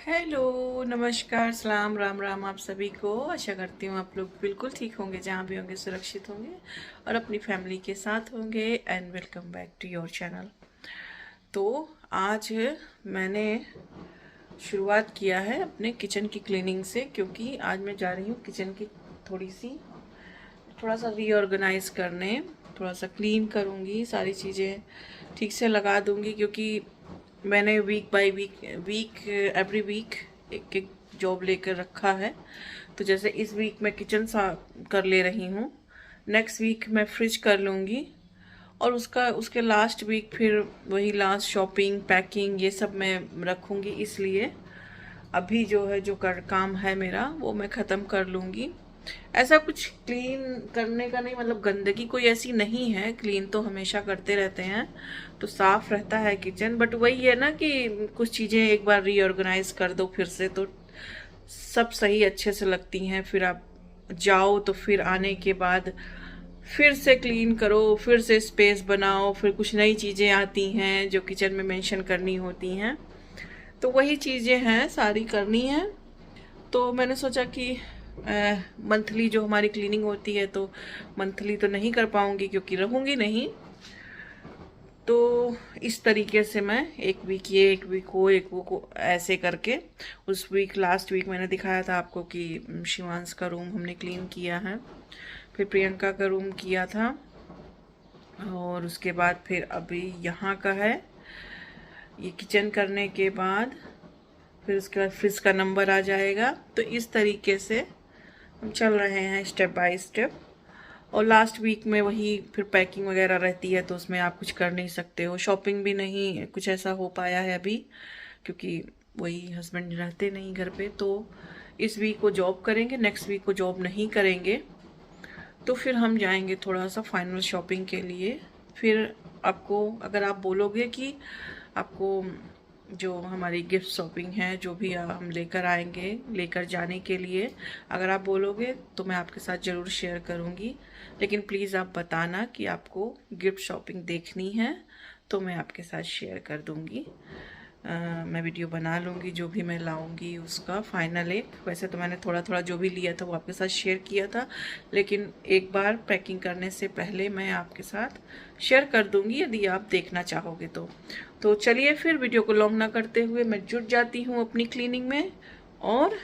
Hello, नमस्कार, सलाम, राम राम आप सभी को। आशा करती हूँ आप लोग बिल्कुल ठीक होंगे, जहाँ भी होंगे सुरक्षित होंगे और अपनी फैमिली के साथ होंगे। And welcome back to your channel. तो आज मैंने शुरुआत किया है अपने किचन की क्लीनिंग से, क्योंकि आज मैं जा रही हूँ किचन की थोड़ा सा रीऑर्गेनाइज करने। थोड़ा सा क्लीन करूँगी, सारी चीज़ें ठीक से लगा दूँगी, क्योंकि मैंने week by week every week एक एक जॉब लेकर रखा है। तो जैसे इस वीक मैं किचन साफ कर ले रही हूँ, नेक्स्ट वीक मैं फ्रिज कर लूँगी, और उसके लास्ट वीक फिर वही लास्ट शॉपिंग पैकिंग ये सब मैं रखूँगी। इसलिए अभी जो है जो काम है मेरा वो मैं ख़त्म कर लूँगी। ऐसा कुछ क्लीन करने का नहीं, मतलब गंदगी कोई ऐसी नहीं है, क्लीन तो हमेशा करते रहते हैं, तो साफ रहता है किचन। बट वही है ना कि कुछ चीज़ें एक बार रीऑर्गेनाइज कर दो फिर से तो सब सही अच्छे से लगती हैं। फिर आप जाओ तो फिर आने के बाद फिर से क्लीन करो, फिर से स्पेस बनाओ, फिर कुछ नई चीज़ें आती हैं जो किचन में मेंशन करनी होती हैं। तो वही चीज़ें हैं, सारी करनी है। तो मैंने सोचा कि मंथली जो हमारी क्लीनिंग होती है, तो मंथली तो नहीं कर पाऊंगी क्योंकि रहूंगी नहीं। तो इस तरीके से मैं एक वीक ये एक वीक वो एक वो को ऐसे करके उस वीक लास्ट वीक मैंने दिखाया था आपको कि शिवांश का रूम हमने क्लीन किया है, फिर प्रियंका का रूम किया था, और उसके बाद फिर अभी यहाँ का है। ये किचन करने के बाद फिर उसके बाद फ्रिज का नंबर आ जाएगा। तो इस तरीके से हम चल रहे हैं स्टेप बाय स्टेप। और लास्ट वीक में वही फिर पैकिंग वगैरह रहती है, तो उसमें आप कुछ कर नहीं सकते हो, शॉपिंग भी नहीं कुछ ऐसा हो पाया है अभी, क्योंकि वही हस्बैंड रहते नहीं घर पे। तो इस वीक को जॉब करेंगे, नेक्स्ट वीक को जॉब नहीं करेंगे, तो फिर हम जाएंगे थोड़ा सा फाइनल शॉपिंग के लिए। फिर आपको अगर आप बोलोगे कि आपको जो हमारी गिफ्ट शॉपिंग है जो भी हम लेकर आएंगे लेकर जाने के लिए, अगर आप बोलोगे तो मैं आपके साथ ज़रूर शेयर करूँगी। लेकिन प्लीज़ आप बताना कि आपको गिफ्ट शॉपिंग देखनी है, तो मैं आपके साथ शेयर कर दूँगी। मैं वीडियो बना लूँगी जो भी मैं लाऊँगी उसका फाइनल एक। वैसे तो मैंने थोड़ा थोड़ा जो भी लिया था वो आपके साथ शेयर किया था, लेकिन एक बार पैकिंग करने से पहले मैं आपके साथ शेयर कर दूँगी यदि आप देखना चाहोगे तो चलिए फिर वीडियो को लॉन्ग ना करते हुए मैं जुट जाती हूँ अपनी क्लीनिंग में, और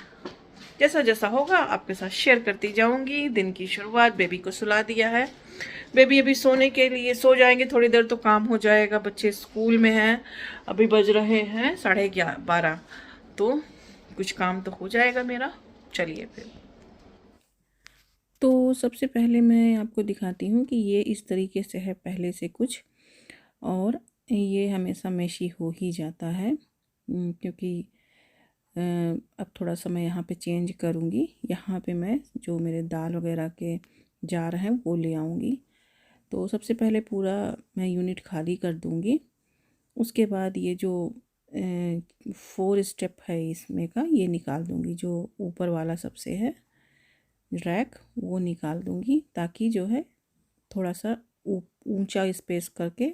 जैसा जैसा होगा आपके साथ शेयर करती जाऊंगी। दिन की शुरुआत बेबी को सुला दिया है, बेबी अभी सोने के लिए सो जाएंगे, थोड़ी देर तो काम हो जाएगा, बच्चे स्कूल में हैं। अभी बज रहे हैं 11:30, तो कुछ काम तो हो जाएगा मेरा। चलिए फिर। तो सबसे पहले मैं आपको दिखाती हूँ कि ये इस तरीके से है पहले से कुछ, और ये हमेशा मेशी हो ही जाता है, क्योंकि अब थोड़ा सा मैं यहाँ पे चेंज करूँगी। यहाँ पे मैं जो मेरे दाल वगैरह के जार हैं वो ले आऊँगी। तो सबसे पहले पूरा मैं यूनिट खाली कर दूँगी। उसके बाद ये जो 4 स्टेप है इसमें का ये निकाल दूँगी, जो ऊपर वाला सबसे है रैक वो निकाल दूँगी, ताकि जो है थोड़ा सा ऊंचा स्पेस करके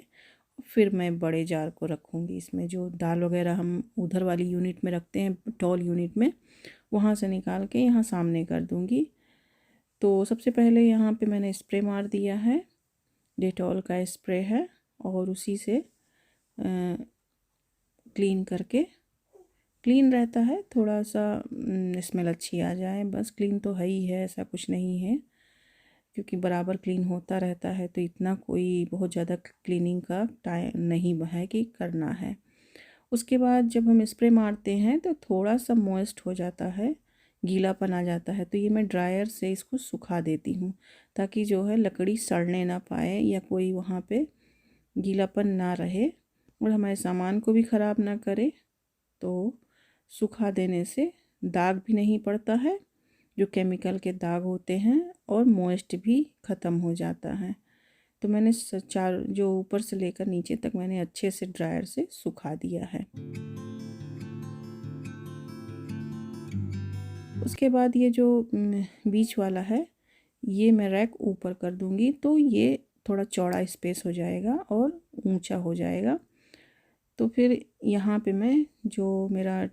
फिर मैं बड़े जार को रखूँगी। इसमें जो दाल वगैरह हम उधर वाली यूनिट में रखते हैं, टॉल यूनिट में, वहाँ से निकाल के यहाँ सामने कर दूँगी। तो सबसे पहले यहाँ पे मैंने स्प्रे मार दिया है, डेटॉल का स्प्रे है, और उसी से क्लीन करके, क्लीन रहता है, थोड़ा सा स्मेल अच्छी आ जाए बस, क्लीन तो है ही है, ऐसा कुछ नहीं है, क्योंकि बराबर क्लीन होता रहता है, तो इतना कोई बहुत ज़्यादा क्लीनिंग का टाइम नहीं है कि करना है। उसके बाद जब हम स्प्रे मारते हैं तो थोड़ा सा मॉइस्ट हो जाता है, गीलापन आ जाता है, तो ये मैं ड्रायर से इसको सुखा देती हूँ, ताकि जो है लकड़ी सड़ने ना पाए या कोई वहाँ पे गीलापन ना रहे और हमारे सामान को भी ख़राब ना करे। तो सुखा देने से दाग भी नहीं पड़ता है, जो केमिकल के दाग होते हैं, और मॉइस्ट भी ख़त्म हो जाता है। तो मैंने चार जो ऊपर से लेकर नीचे तक मैंने अच्छे से ड्रायर से सुखा दिया है। उसके बाद ये जो बीच वाला है ये मैं रैक ऊपर कर दूंगी, तो ये थोड़ा चौड़ा स्पेस हो जाएगा और ऊंचा हो जाएगा। तो फिर यहाँ पे मैं जो मेरा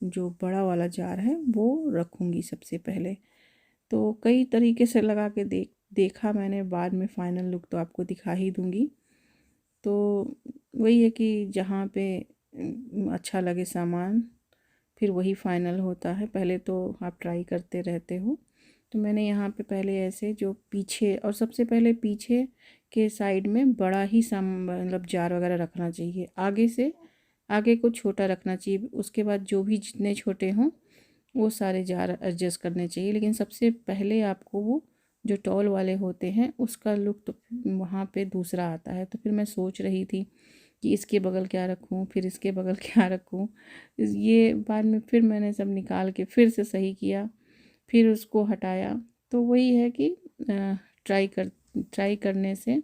जो बड़ा वाला जार है वो रखूँगी सबसे पहले। तो कई तरीके से लगा के देखा मैंने, बाद में फ़ाइनल लुक तो आपको दिखा ही दूँगी। तो वही है कि जहाँ पे अच्छा लगे सामान फिर वही फ़ाइनल होता है। पहले तो आप ट्राई करते रहते हो। तो मैंने यहाँ पे पहले ऐसे जो पीछे, और सबसे पहले पीछे के साइड में बड़ा ही मतलब जार वगैरह रखना चाहिए। आगे को छोटा रखना चाहिए। उसके बाद जो भी जितने छोटे हों वो सारे जार एडजस्ट करने चाहिए। लेकिन सबसे पहले आपको वो जो टॉल वाले होते हैं उसका लुक तो वहाँ पे दूसरा आता है। तो फिर मैं सोच रही थी कि इसके बगल क्या रखूँ, फिर इसके बगल क्या रखूँ। ये बाद में फिर मैंने सब निकाल के फिर से सही किया, फिर उसको हटाया। तो वही है कि ट्राई करने से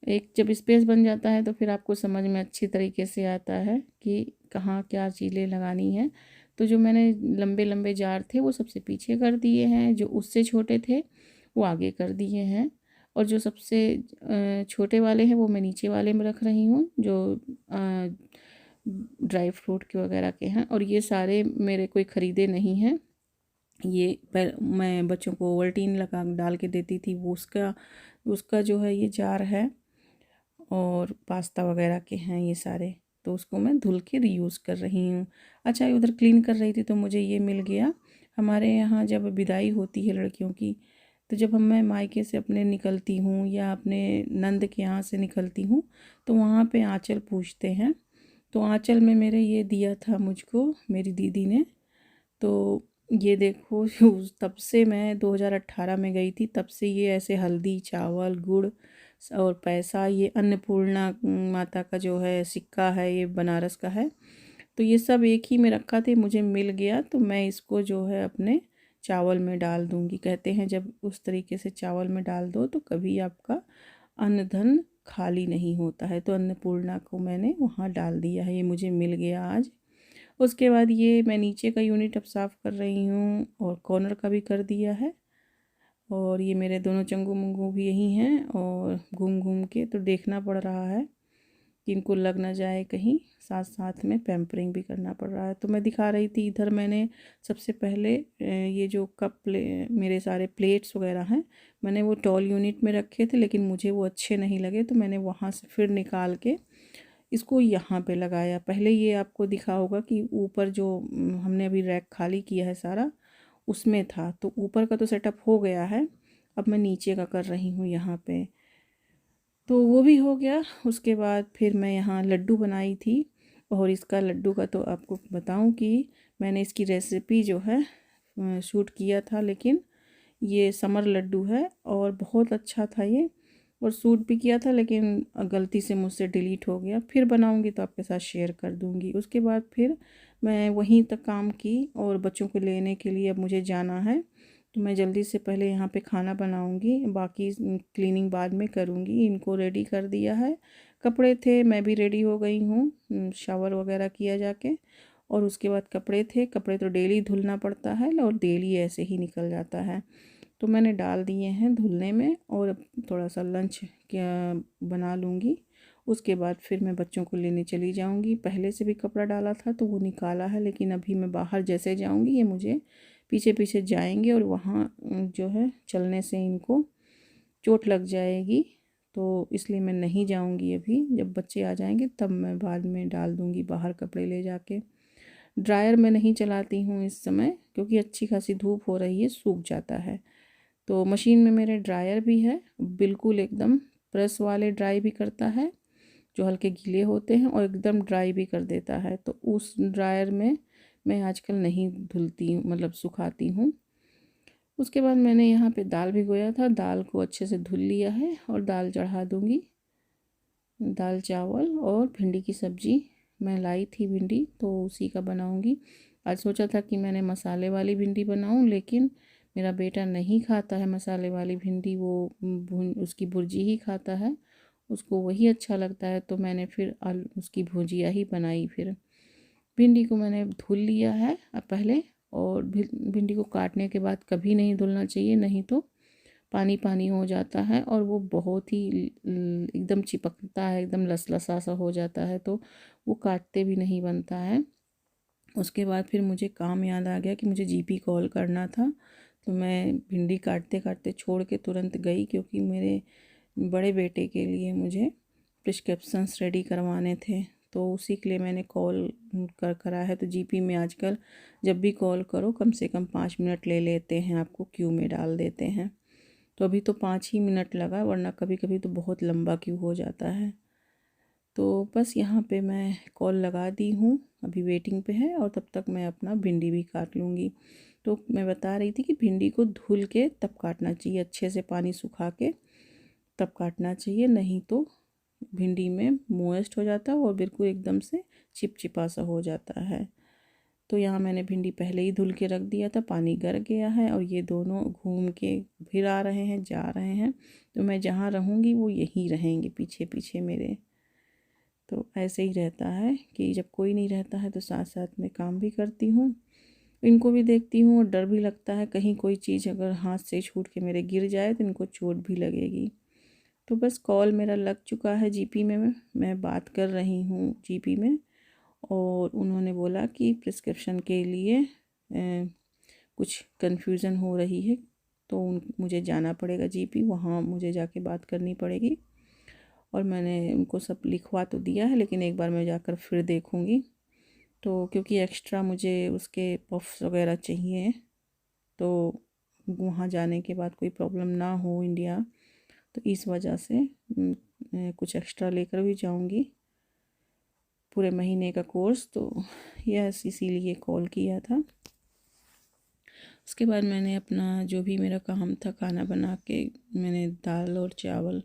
एक जब स्पेस बन जाता है तो फिर आपको समझ में अच्छी तरीके से आता है कि कहाँ क्या चीज़ें लगानी है। तो जो मैंने लंबे लंबे जार थे वो सबसे पीछे कर दिए हैं, जो उससे छोटे थे वो आगे कर दिए हैं, और जो सबसे छोटे वाले हैं वो मैं नीचे वाले में रख रही हूँ, जो ड्राई फ्रूट के वगैरह के हैं। और ये सारे मेरे कोई ख़रीदे नहीं हैं। ये मैं बच्चों को ओवल्टीन लगा डाल के देती थी, वो उसका उसका जो है ये जार है। और पास्ता वगैरह के हैं ये सारे, तो उसको मैं धुल के रीयूज़ कर रही हूँ। अच्छा, उधर क्लीन कर रही थी तो मुझे ये मिल गया। हमारे यहाँ जब विदाई होती है लड़कियों की, तो जब मैं मायके से अपने निकलती हूँ या अपने नंद के यहाँ से निकलती हूँ तो वहाँ पे आँचल पूछते हैं। तो आँचल में मेरे ये दिया था मुझको मेरी दीदी ने। तो ये देखो तब से मैं 2018 में गई थी, तब से ये ऐसे हल्दी, चावल, गुड़ और पैसा, ये अन्नपूर्णा माता का जो है सिक्का है, ये बनारस का है। तो ये सब एक ही में रखा था, मुझे मिल गया तो मैं इसको जो है अपने चावल में डाल दूँगी। कहते हैं जब उस तरीके से चावल में डाल दो तो कभी आपका अन्न धन खाली नहीं होता है। तो अन्नपूर्णा को मैंने वहाँ डाल दिया है, ये मुझे मिल गया आज। उसके बाद ये मैं नीचे का यूनिट अब साफ़ कर रही हूँ और कॉर्नर का भी कर दिया है। और ये मेरे दोनों चंगू मंगू भी यहीं हैं, और घूम घूम के तो देखना पड़ रहा है कि इनको लग ना जाए कहीं, साथ साथ में पैम्परिंग भी करना पड़ रहा है। तो मैं दिखा रही थी इधर मैंने सबसे पहले ये जो मेरे सारे प्लेट्स वगैरह हैं, मैंने वो टॉल यूनिट में रखे थे, लेकिन मुझे वो अच्छे नहीं लगे तो मैंने वहाँ से फिर निकाल के इसको यहाँ पे लगाया। पहले ये आपको दिखा होगा कि ऊपर जो हमने अभी रैक खाली किया है सारा उसमें था, तो ऊपर का तो सेटअप हो गया है। अब मैं नीचे का कर रही हूँ यहाँ पे, तो वो भी हो गया। उसके बाद फिर मैं यहाँ लड्डू बनाई थी, और इसका लड्डू का तो आपको बताऊँ कि मैंने इसकी रेसिपी जो है शूट किया था, लेकिन ये समर लड्डू है और बहुत अच्छा था ये, और शूट भी किया था लेकिन गलती से मुझसे डिलीट हो गया। फिर बनाऊंगी तो आपके साथ शेयर कर दूंगी। उसके बाद फिर मैं वहीं तक काम की, और बच्चों को लेने के लिए अब मुझे जाना है, तो मैं जल्दी से पहले यहाँ पे खाना बनाऊंगी, बाकी क्लीनिंग बाद में करूँगी। इनको रेडी कर दिया है, कपड़े थे, मैं भी रेडी हो गई हूँ, शावर वगैरह किया जाके। और उसके बाद कपड़े तो डेली धुलना पड़ता है और डेली ऐसे ही निकल जाता है। तो मैंने डाल दिए हैं धुलने में, और अब थोड़ा सा लंच क्या बना लूँगी। उसके बाद फिर मैं बच्चों को लेने चली जाऊँगी। पहले से भी कपड़ा डाला था तो वो निकाला है, लेकिन अभी मैं बाहर जैसे जाऊँगी ये मुझे पीछे पीछे जाएंगे, और वहाँ जो है चलने से इनको चोट लग जाएगी। तो इसलिए मैं नहीं जाऊँगी अभी, जब बच्चे आ जाएंगे तब मैं बाद में डाल दूँगी बाहर कपड़े ले जाके। ड्रायर में नहीं चलाती हूँ इस समय, क्योंकि अच्छी खासी धूप हो रही है, सूख जाता है। तो मशीन में मेरे ड्रायर भी है, बिल्कुल एकदम प्रेस वाले ड्राई भी करता है जो हल्के गीले होते हैं, और एकदम ड्राई भी कर देता है। तो उस ड्रायर में मैं आजकल नहीं धुलती हूँ, मतलब सुखाती हूँ। उसके बाद मैंने यहाँ पे दाल भिगोया था, दाल को अच्छे से धुल लिया है और दाल चढ़ा दूँगी। दाल चावल और भिंडी की सब्ज़ी मैं लाई थी, भिंडी तो उसी का बनाऊँगी। आज सोचा था कि मैंने मसाले वाली भिंडी बनाऊँ, लेकिन मेरा बेटा नहीं खाता है मसाले वाली भिंडी, वो उसकी भुर्जी ही खाता है, उसको वही अच्छा लगता है। तो मैंने फिर उसकी भुजिया ही बनाई। फिर भिंडी को मैंने धुल लिया है अब पहले, और भिंडी को काटने के बाद कभी नहीं धुलना चाहिए, नहीं तो पानी पानी हो जाता है और वो बहुत ही एकदम चिपकता है, एकदम लसलसा सा हो जाता है, तो वो काटते भी नहीं बनता है। उसके बाद फिर मुझे काम याद आ गया कि मुझे जीपी कॉल करना था, तो मैं भिंडी काटते काटते छोड़ के तुरंत गई, क्योंकि मेरे बड़े बेटे के लिए मुझे प्रिस्क्रिप्शंस रेडी करवाने थे, तो उसी के लिए मैंने कॉल करा है। तो जीपी में आजकल जब भी कॉल करो कम से कम 5 मिनट ले लेते हैं, आपको क्यू में डाल देते हैं। तो अभी तो 5 ही मिनट लगा, वरना कभी कभी तो बहुत लंबा क्यू हो जाता है। तो बस यहाँ पे मैं कॉल लगा दी हूँ, अभी वेटिंग पे है, और तब तक मैं अपना भिंडी भी काट लूँगी। तो मैं बता रही थी कि भिंडी को धुल के तब काटना चाहिए, अच्छे से पानी सुखा के तब काटना चाहिए, नहीं तो भिंडी में मोइस्ट हो जाता है और बिल्कुल एकदम से चिपचिपा सा हो जाता है। तो यहाँ मैंने भिंडी पहले ही धुल के रख दिया था, पानी गर गया है, और ये दोनों घूम के फिर आ रहे हैं, जा रहे हैं। तो मैं जहाँ रहूँगी वो यहीं रहेंगे पीछे पीछे मेरे। तो ऐसे ही रहता है कि जब कोई नहीं रहता है तो साथ साथ में काम भी करती हूँ, इनको भी देखती हूँ, और डर भी लगता है कहीं कोई चीज़ अगर हाथ से छूट के मेरे गिर जाए तो इनको चोट भी लगेगी। तो बस कॉल मेरा लग चुका है जीपी में, मैं बात कर रही हूँ जीपी में, और उन्होंने बोला कि प्रिस्क्रिप्शन के लिए कुछ कन्फ्यूज़न हो रही है, तो मुझे जाना पड़ेगा जीपी, वहाँ मुझे जाके बात करनी पड़ेगी। और मैंने उनको सब लिखवा तो दिया है, लेकिन एक बार मैं जाकर फिर देखूँगी। तो क्योंकि एक्स्ट्रा मुझे उसके पफ्स वगैरह चाहिए, तो वहाँ जाने के बाद कोई प्रॉब्लम ना हो इंडिया, तो इस वजह से कुछ एक्स्ट्रा लेकर भी जाऊँगी, पूरे महीने का कोर्स। तो यस, इसीलिए कॉल किया था। उसके बाद मैंने अपना जो भी मेरा काम था खाना बना के, मैंने दाल और चावल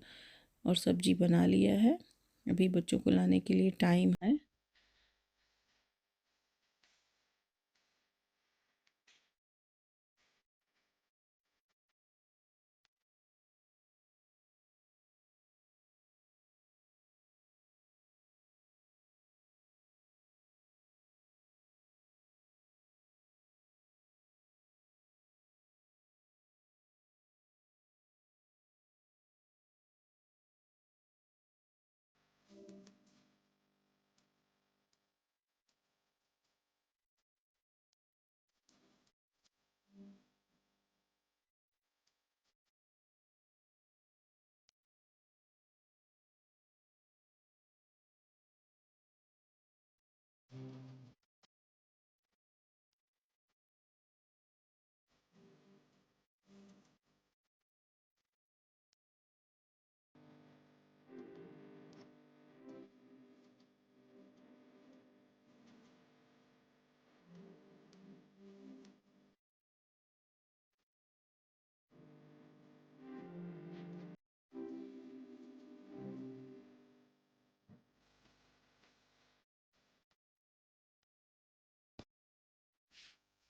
और सब्जी बना लिया है। अभी बच्चों को लाने के लिए टाइम है।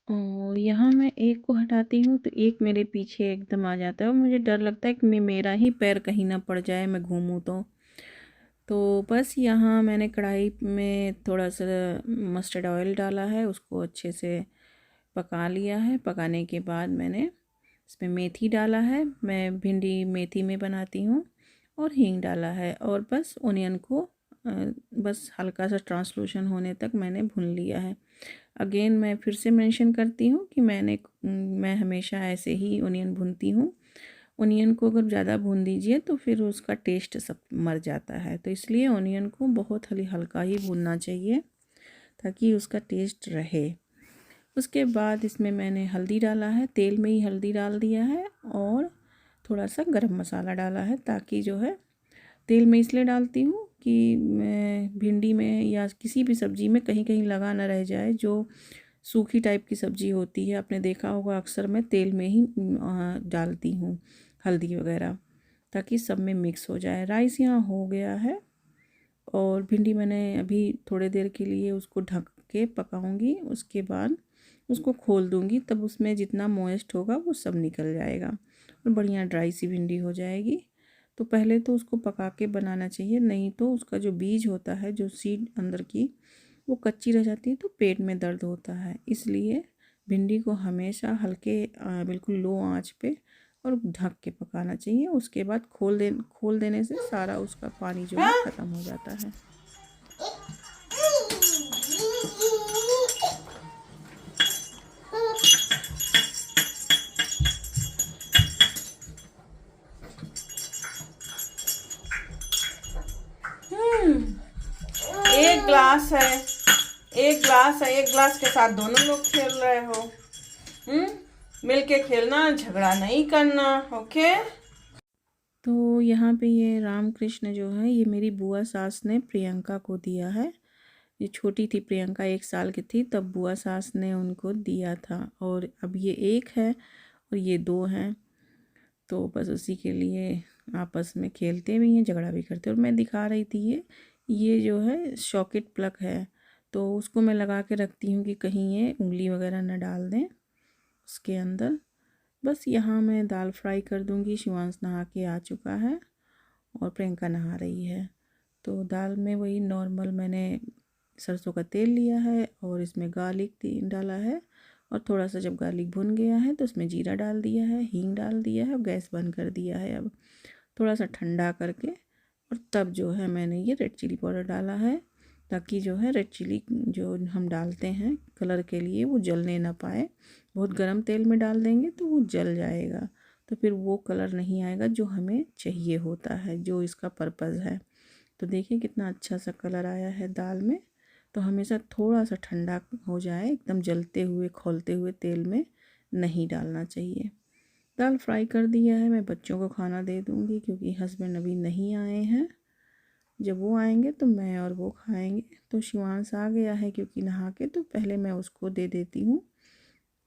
और यहाँ मैं एक को हटाती हूँ तो एक मेरे पीछे एकदम आ जाता है, और मुझे डर लगता है कि मेरा ही पैर कहीं ना पड़ जाए, मैं घूमूँ तो बस यहाँ मैंने कढ़ाई में थोड़ा सा मस्टर्ड ऑयल डाला है, उसको अच्छे से पका लिया है। पकाने के बाद मैंने इसमें मेथी डाला है, मैं भिंडी मेथी में बनाती हूँ, और हींग डाला है, और बस ओनियन को बस हल्का सा ट्रांसलूशन होने तक मैंने भून लिया है। अगेन मैं फिर से मेंशन करती हूँ कि मैं हमेशा ऐसे ही ओनियन भूनती हूँ। ओनियन को अगर ज़्यादा भून दीजिए तो फिर उसका टेस्ट सब मर जाता है, तो इसलिए ओनियन को बहुत हल्का ही भूनना चाहिए ताकि उसका टेस्ट रहे। उसके बाद इसमें मैंने हल्दी डाला है, तेल में ही हल्दी डाल दिया है, और थोड़ा सा गरम मसाला डाला है, ताकि जो है तेल में इसलिए डालती हूँ कि मैं भिंडी में या किसी भी सब्ज़ी में कहीं कहीं लगा ना रह जाए। जो सूखी टाइप की सब्ज़ी होती है, आपने देखा होगा अक्सर मैं तेल में ही डालती हूँ हल्दी वगैरह, ताकि सब में मिक्स हो जाए। राइस यहाँ हो गया है, और भिंडी मैंने अभी थोड़ी देर के लिए उसको ढक के पकाऊंगी, उसके बाद उसको खोल दूंगी, तब उसमें जितना मॉइस्ट होगा वो सब निकल जाएगा और बढ़िया ड्राई सी भिंडी हो जाएगी। तो पहले तो उसको पका के बनाना चाहिए, नहीं तो उसका जो बीज होता है, जो सीड अंदर की, वो कच्ची रह जाती है तो पेट में दर्द होता है। इसलिए भिंडी को हमेशा हल्के बिल्कुल लो आंच पे और ढक के पकाना चाहिए। उसके बाद खोल देने से सारा उसका पानी जो है ख़त्म हो जाता है। गिलास है, एक गिलास के साथ दोनों लोग खेल रहे हो। मिलके खेलना, झगड़ा नहीं करना, ओके। तो यहाँ पे ये रामकृष्ण जो है, ये मेरी बुआ सास ने प्रियंका को दिया है। ये छोटी थी प्रियंका, 1 साल की थी तब बुआ सास ने उनको दिया था। और अब ये 1 है और ये 2 हैं, तो बस उसी के लिए आपस में खेलते भी हैं, झगड़ा भी करते हैं। और मैं दिखा रही थी ये जो है सॉकेट प्लग है, तो उसको मैं लगा के रखती हूँ कि कहीं ये उंगली वगैरह न डाल दें उसके अंदर। बस यहाँ मैं दाल फ्राई कर दूँगी। शिवांश नहा के आ चुका है और प्रियंका नहा रही है। तो दाल में वही नॉर्मल मैंने सरसों का तेल लिया है और इसमें गार्लिक डाला है, और थोड़ा सा जब गार्लिक भुन गया है तो उसमें जीरा डाल दिया है, हींग डाल दिया है और गैस बंद कर दिया है। अब थोड़ा सा ठंडा करके और तब जो है मैंने ये रेड चिली पाउडर डाला है, ताकि जो है रेड चिली जो हम डालते हैं कलर के लिए वो जलने ना पाए। बहुत गर्म तेल में डाल देंगे तो वो जल जाएगा, तो फिर वो कलर नहीं आएगा जो हमें चाहिए होता है, जो इसका पर्पज़ है। तो देखिए कितना अच्छा सा कलर आया है दाल में। तो हमेशा थोड़ा सा ठंडा हो जाए, एकदम जलते हुए खौलते हुए तेल में नहीं डालना चाहिए। दाल फ्राई कर दिया है, मैं बच्चों को खाना दे दूँगी क्योंकि हस्बैंड अभी नहीं आए हैं। जब वो आएंगे तो मैं और वो खाएंगे। तो शिवांश आ गया है क्योंकि नहा के, तो पहले मैं उसको दे देती हूँ,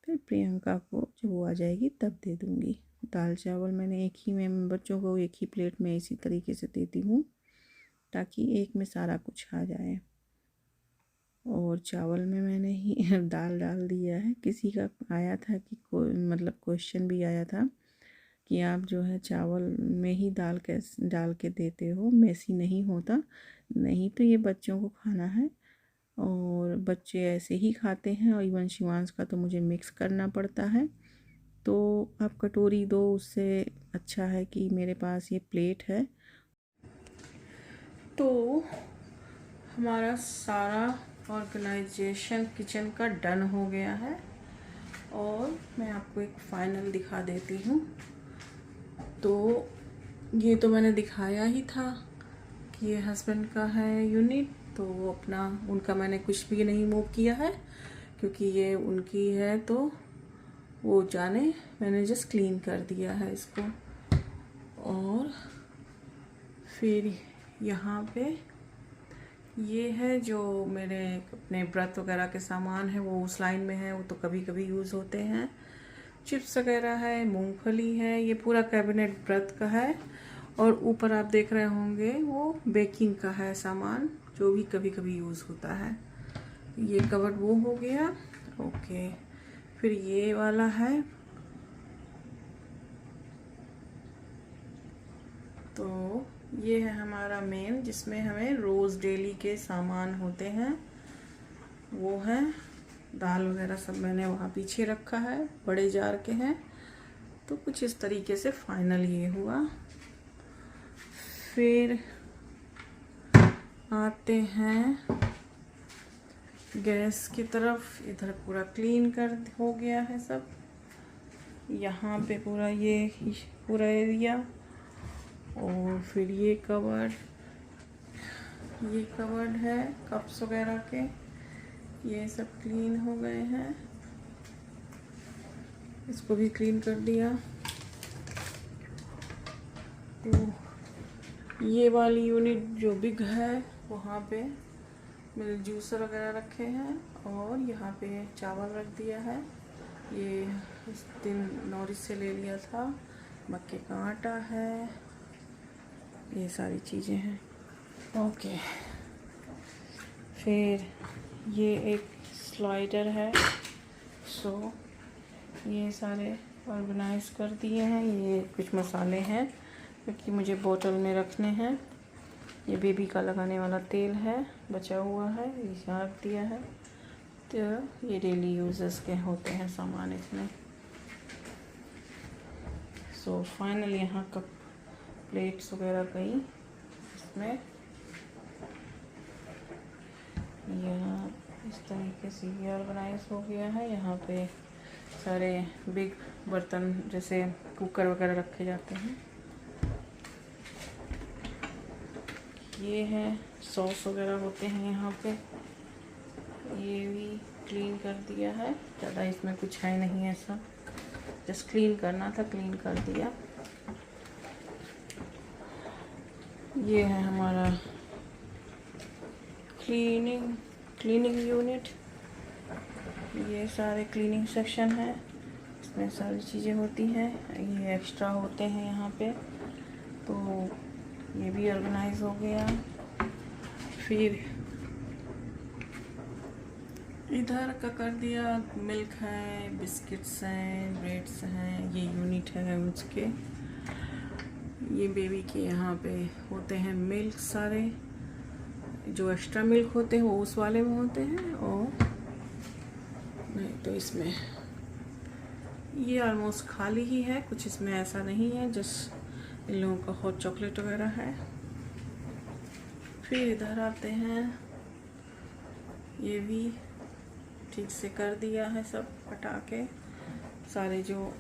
फिर प्रियंका को जब वो आ जाएगी तब दे दूँगी। दाल चावल मैंने एक ही में बच्चों को एक ही प्लेट में इसी तरीके से देती हूँ, ताकि एक में सारा कुछ आ जाए। और चावल में मैंने ही दाल डाल दिया है। किसी का आया था कि कोई मतलब क्वेश्चन भी आया था कि आप जो है चावल में ही दाल कैसे डाल के देते हो, मेसी नहीं होता। नहीं, तो ये बच्चों को खाना है और बच्चे ऐसे ही खाते हैं, और इवन शिवांश का तो मुझे मिक्स करना पड़ता है। तो आप कटोरी दो, उससे अच्छा है कि मेरे पास ये प्लेट है। तो हमारा सारा ऑर्गेनाइजेशन किचन का डन हो गया है, और मैं आपको एक फाइनल दिखा देती हूँ। तो ये तो मैंने दिखाया ही था कि ये हस्बैंड का है यूनिट, तो वो अपना उनका मैंने कुछ भी नहीं मूव किया है क्योंकि ये उनकी है, तो वो जाने, मैंने जस्ट क्लीन कर दिया है इसको। और फिर यहाँ पे ये है जो मेरे अपने व्रत वगैरह के सामान है, वो उस लाइन में है, वो तो कभी कभी यूज़ होते हैं। चिप्स वगैरह है, मूंगफली है, ये पूरा कैबिनेट व्रत का है। और ऊपर आप देख रहे होंगे वो बेकिंग का है सामान, जो भी कभी कभी यूज़ होता है। ये कवर वो हो गया, ओके। फिर ये वाला है, तो ये है हमारा मेन, जिसमें हमें रोज़ डेली के सामान होते हैं, वो है। दाल वगैरह सब मैंने वहाँ पीछे रखा है, बड़े जार के हैं। तो कुछ इस तरीके से फाइनल ये हुआ। फिर आते हैं गैस की तरफ। इधर पूरा क्लीन कर हो गया है सब, यहाँ पे पूरा ये पूरा एरिया। और फिर ये कवर्ड है कप्स वगैरह के, ये सब क्लीन हो गए हैं, इसको भी क्लीन कर दिया। तो ये वाली यूनिट जो बिग है, वहाँ पे मेरे जूसर वगैरह रखे हैं, और यहाँ पे चावल रख दिया है। ये उस दिन नॉरिस से ले लिया था, मक्के का आटा है, ये सारी चीज़ें हैं, ओके। फिर ये एक स्लाइडर है, सो ये सारे ऑर्गेनाइज कर दिए हैं। ये कुछ मसाले हैं क्योंकि मुझे बोतल में रखने हैं। ये बेबी का लगाने वाला तेल है, बचा हुआ है, ये यहाँ रख दिया है। तो ये डेली यूजेस के होते हैं सामान इसमें। सो फाइनल यहाँ कप प्लेट्स वगैरह गई इसमें। यहाँ इस तरीके से ये ऑर्गेनाइज हो गया है। यहाँ पे सारे बिग बर्तन जैसे कुकर वगैरह रखे जाते हैं। ये है सॉस वगैरह होते हैं यहाँ पे। ये भी क्लीन कर दिया है, ज़्यादा इसमें कुछ है नहीं ऐसा, जस्ट क्लीन करना था, क्लीन कर दिया। ये है हमारा क्लीनिंग यूनिट। ये सारे क्लीनिंग सेक्शन है, इसमें सारी चीज़ें होती हैं, ये एक्स्ट्रा होते हैं यहाँ पे। तो ये भी ऑर्गेनाइज हो गया। फिर इधर का कर दिया, मिल्क है, बिस्किट्स हैं, ब्रेड्स हैं, ये यूनिट है उसके। ये बेबी के यहाँ पे होते हैं मिल्क, सारे जो एक्स्ट्रा मिल्क होते हैं वो उस वाले में होते हैं, और नहीं तो इसमें ये ऑलमोस्ट खाली ही है, कुछ इसमें ऐसा नहीं है, जस्ट इन लोगों का हॉट चॉकलेट वगैरह है। फिर इधर आते हैं, ये भी ठीक से कर दिया है, सब हटा के सारे जो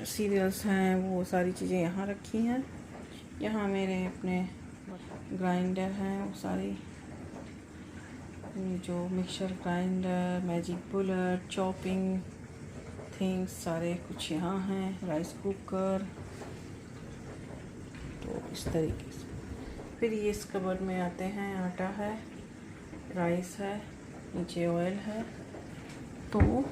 सीरियल्स हैं वो सारी चीज़ें यहाँ रखी हैं। यहाँ मेरे अपने ग्राइंडर हैं, वो सारी जो mixture grinder, magic bullet, chopping things सारे कुछ यहाँ हैं, राइस कुकर। तो इस तरीके से फिर ये इस कबर्ड में आते हैं, आटा है, राइस है, नीचे ऑयल है। तो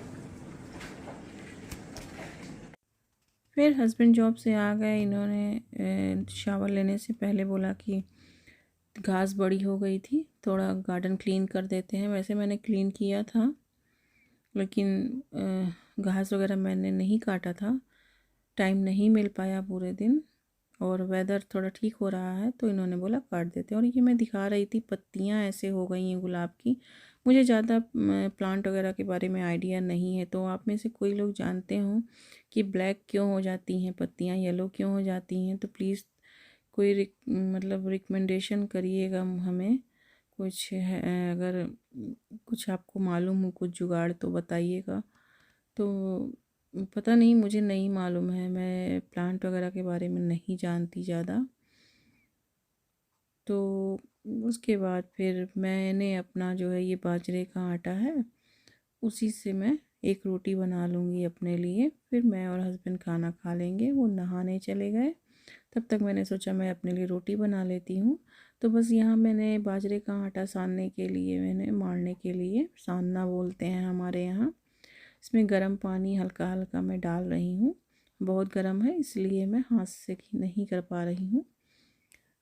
फिर हस्बैंड जॉब से आ गए, इन्होंने शावर लेने से पहले बोला कि घास बड़ी हो गई थी, थोड़ा गार्डन क्लीन कर देते हैं। वैसे मैंने क्लीन किया था, लेकिन घास वगैरह मैंने नहीं काटा था, टाइम नहीं मिल पाया पूरे दिन, और वेदर थोड़ा ठीक हो रहा है तो इन्होंने बोला काट देते हैं। और ये मैं दिखा रही थी, पत्तियां ऐसे हो गई हैं गुलाब की। मुझे ज़्यादा प्लांट वगैरह के बारे में आइडिया नहीं है, तो आप में से कोई लोग जानते हो कि ब्लैक क्यों हो जाती हैं पत्तियां, येलो क्यों हो जाती हैं, तो प्लीज़ कोई मतलब रिकमेंडेशन करिएगा हमें, कुछ है अगर कुछ आपको मालूम हो, कुछ जुगाड़ तो बताइएगा। तो पता नहीं, मुझे नहीं मालूम है, मैं प्लांट वगैरह के बारे में नहीं जानती ज़्यादा। तो उसके बाद फिर मैंने अपना जो है ये बाजरे का आटा है, उसी से मैं एक रोटी बना लूँगी अपने लिए। फिर मैं और हस्बैंड खाना खा लेंगे, वो नहाने चले गए, तब तक मैंने सोचा मैं अपने लिए रोटी बना लेती हूँ। तो बस यहाँ मैंने बाजरे का आटा सानने के लिए, मैंने मारने के लिए, सानना बोलते हैं हमारे यहाँ, इसमें गर्म पानी हल्का हल्का मैं डाल रही हूँ। बहुत गर्म है इसलिए मैं हाथ से नहीं कर पा रही हूँ,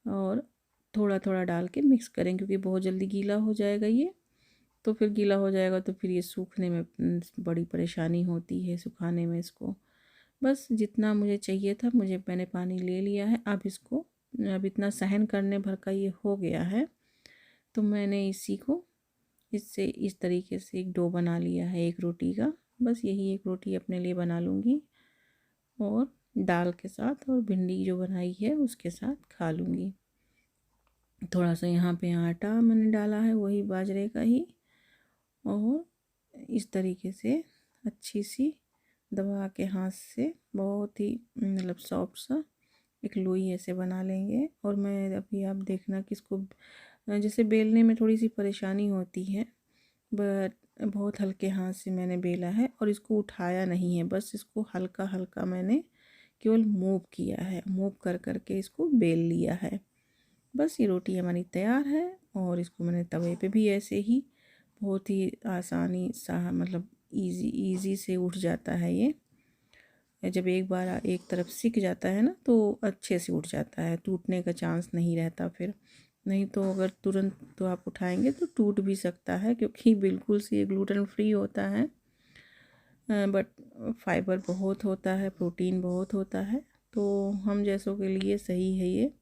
और थोड़ा थोड़ा डाल के मिक्स करें, क्योंकि बहुत जल्दी गीला हो जाएगा ये। तो फिर गीला हो जाएगा तो फिर ये सूखने में बड़ी परेशानी होती है, सुखाने में इसको। बस जितना मुझे चाहिए था मैंने पानी ले लिया है। अब इतना सहन करने भर का ये हो गया है, तो मैंने इससे इस तरीके से एक डो बना लिया है एक रोटी का। बस यही एक रोटी अपने लिए बना लूँगी, और दाल के साथ और भिंडी जो बनाई है उसके साथ खा लूँगी। थोड़ा सा यहाँ पे आटा मैंने डाला है, वही बाजरे का ही, और इस तरीके से अच्छी सी दबा के हाथ से बहुत ही मतलब सॉफ्ट सा एक लोई ऐसे बना लेंगे। और मैं अभी आप देखना कि इसको जैसे बेलने में थोड़ी सी परेशानी होती है, बट बहुत हल्के हाथ से मैंने बेला है, और इसको उठाया नहीं है, बस इसको हल्का हल्का मैंने केवल मूव किया है, मूव कर कर के इसको बेल लिया है। बस ये रोटी हमारी तैयार है, और इसको मैंने तवे पे भी ऐसे ही बहुत ही आसानी सा मतलब इजी से उठ जाता है ये। जब एक बार एक तरफ सिक जाता है ना तो अच्छे से उठ जाता है, टूटने का चांस नहीं रहता फिर। नहीं तो अगर तुरंत तो आप उठाएंगे तो टूट भी सकता है, क्योंकि बिल्कुल से ये ग्लूटेन फ्री होता है, बट फाइबर बहुत होता है, प्रोटीन बहुत होता है, तो हम जैसों के लिए सही है ये।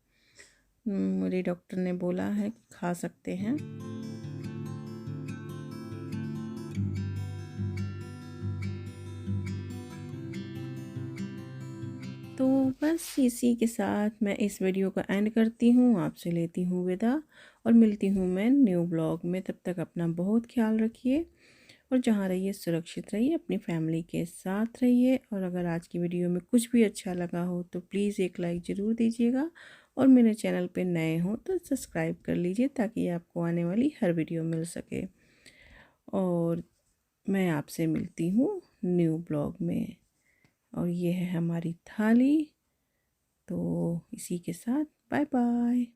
मेरे डॉक्टर ने बोला है कि खा सकते हैं। तो बस इसी के साथ मैं इस वीडियो का एंड करती हूँ, आपसे लेती हूँ विदा, और मिलती हूँ मैं न्यू ब्लॉग में। तब तक अपना बहुत ख्याल रखिए, और जहाँ रहिए सुरक्षित रहिए, अपनी फैमिली के साथ रहिए। और अगर आज की वीडियो में कुछ भी अच्छा लगा हो तो प्लीज़ एक लाइक ज़रूर दीजिएगा, और मेरे चैनल पे नए हो तो सब्सक्राइब कर लीजिए, ताकि आपको आने वाली हर वीडियो मिल सके। और मैं आपसे मिलती हूँ न्यू ब्लॉग में। और ये है हमारी थाली। तो इसी के साथ बाय बाय।